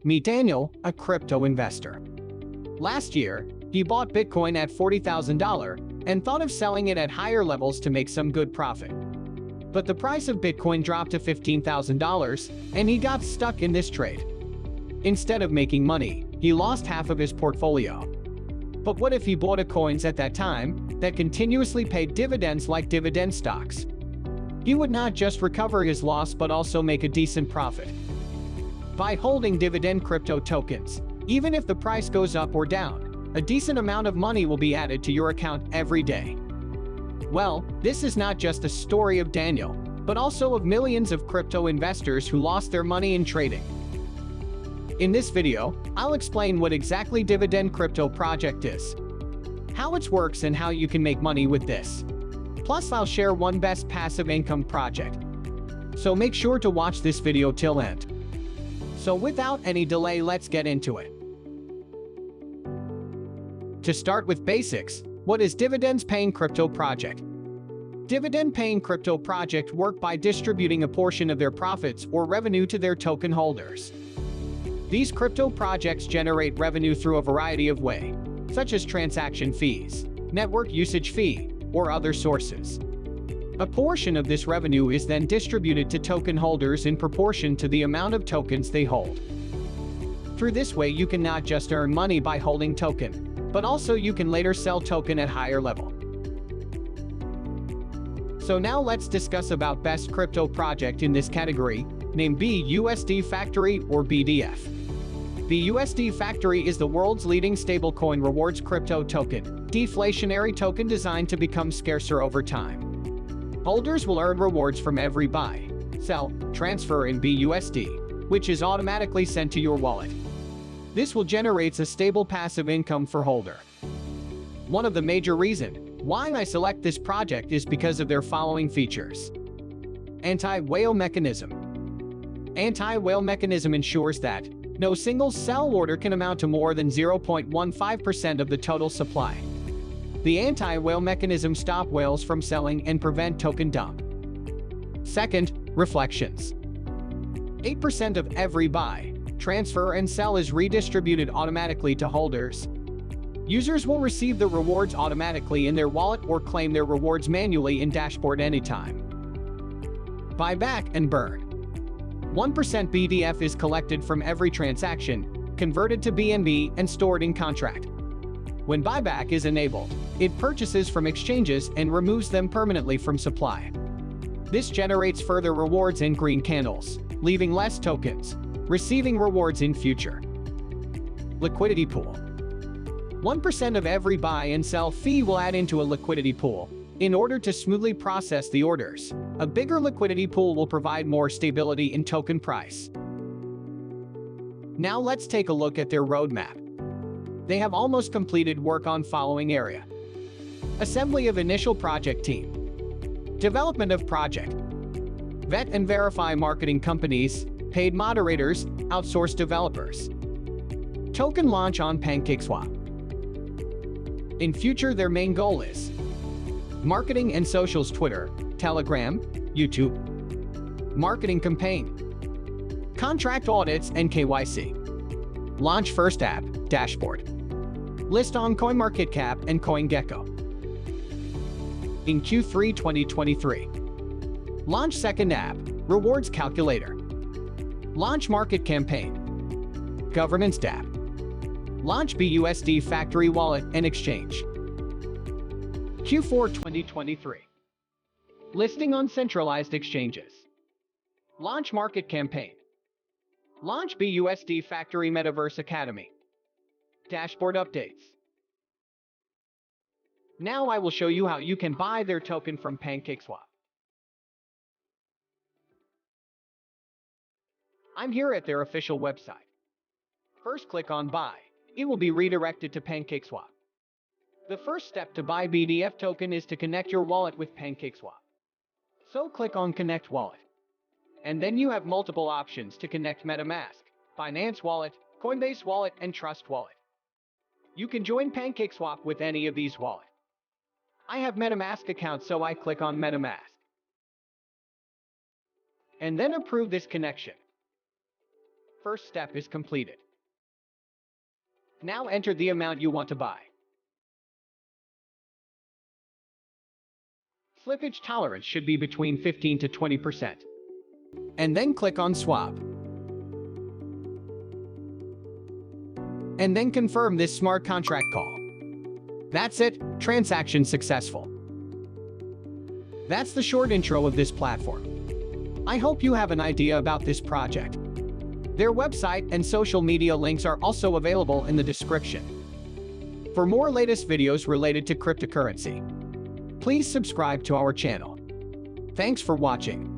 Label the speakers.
Speaker 1: Meet Daniel, a crypto investor. Last year, he bought Bitcoin at $40,000 and thought of selling it at higher levels to make some good profit. But the price of Bitcoin dropped to $15,000 and he got stuck in this trade. Instead of making money, he lost half of his portfolio. But what if he bought a coins at that time that continuously paid dividends like dividend stocks? He would not just recover his loss but also make a decent profit. By holding dividend crypto tokens, even if the price goes up or down, a decent amount of money will be added to your account every day. Well, this is not just a story of Daniel, but also of millions of crypto investors who lost their money in trading. In this video, I'll explain what exactly Dividend crypto project is, how it works and how you can make money with this. Plus, I'll share one best passive income project. So make sure to watch this video till end. So without any delay, let's get into it. To start with basics, what is Dividend's paying crypto project? Dividend paying crypto project work by distributing a portion of their profits or revenue to their token holders. These crypto projects generate revenue through a variety of ways, such as transaction fees, network usage fee, or other sources. A portion of this revenue is then distributed to token holders in proportion to the amount of tokens they hold. Through this way, you can not just earn money by holding token, but also you can later sell token at higher level. So now let's discuss about best crypto project in this category, named Busdfactory or BDF. The Busdfactory is the world's leading stablecoin rewards crypto token, deflationary token designed to become scarcer over time. Holders will earn rewards from every buy, sell, transfer in BUSD, which is automatically sent to your wallet. This will generate a stable passive income for holder. One of the major reasons why I select this project is because of their following features. Anti-whale mechanism. Anti-whale mechanism ensures that no single sell order can amount to more than 0.15% of the total supply. The anti-whale mechanism stops whales from selling and prevent token dump. Second, reflections. 8% of every buy, transfer and sell is redistributed automatically to holders. Users will receive the rewards automatically in their wallet or claim their rewards manually in dashboard anytime. Buyback and burn. 1% BDF is collected from every transaction, converted to BNB and stored in contract. When buyback is enabled, it purchases from exchanges and removes them permanently from supply. This generates further rewards in green candles, leaving less tokens, receiving rewards in future. Liquidity pool. 1% of every buy and sell fee will add into a liquidity pool in order to smoothly process the orders. A bigger liquidity pool will provide more stability in token price. Now let's take a look at their roadmap. They have almost completed work on following area. Assembly of initial project team. Development of project. Vet and verify marketing companies, paid moderators, outsourced developers. Token launch on PancakeSwap. In future, their main goal is marketing and socials: Twitter, Telegram, YouTube. Marketing campaign. Contract audits and KYC. Launch first app, dashboard. List on CoinMarketCap and CoinGecko. In Q3 2023. Launch second app, rewards calculator. Launch market campaign. Governance app. Launch Busdfactory wallet and exchange. Q4 2023. Listing on centralized exchanges. Launch market campaign. Launch Busdfactory Metaverse Academy. Dashboard updates. Now I will show you how you can buy their token from PancakeSwap. I'm here at their official website. First, click on Buy. It will be redirected to PancakeSwap. The first step to buy BDF token is to connect your wallet with PancakeSwap. So click on Connect Wallet. And then you have multiple options to connect: MetaMask, Binance Wallet, Coinbase Wallet, and Trust Wallet. You can join PancakeSwap with any of these wallets. I have MetaMask account, so I click on MetaMask. And then approve this connection. First step is completed. Now enter the amount you want to buy. Slippage tolerance should be between 15 to 20%. And then click on Swap. And then confirm this smart contract call. That's it, transaction successful. That's the short intro of this platform. I hope you have an idea about this project. Their website and social media links are also available in the description. For more latest videos related to cryptocurrency, please subscribe to our channel. Thanks for watching.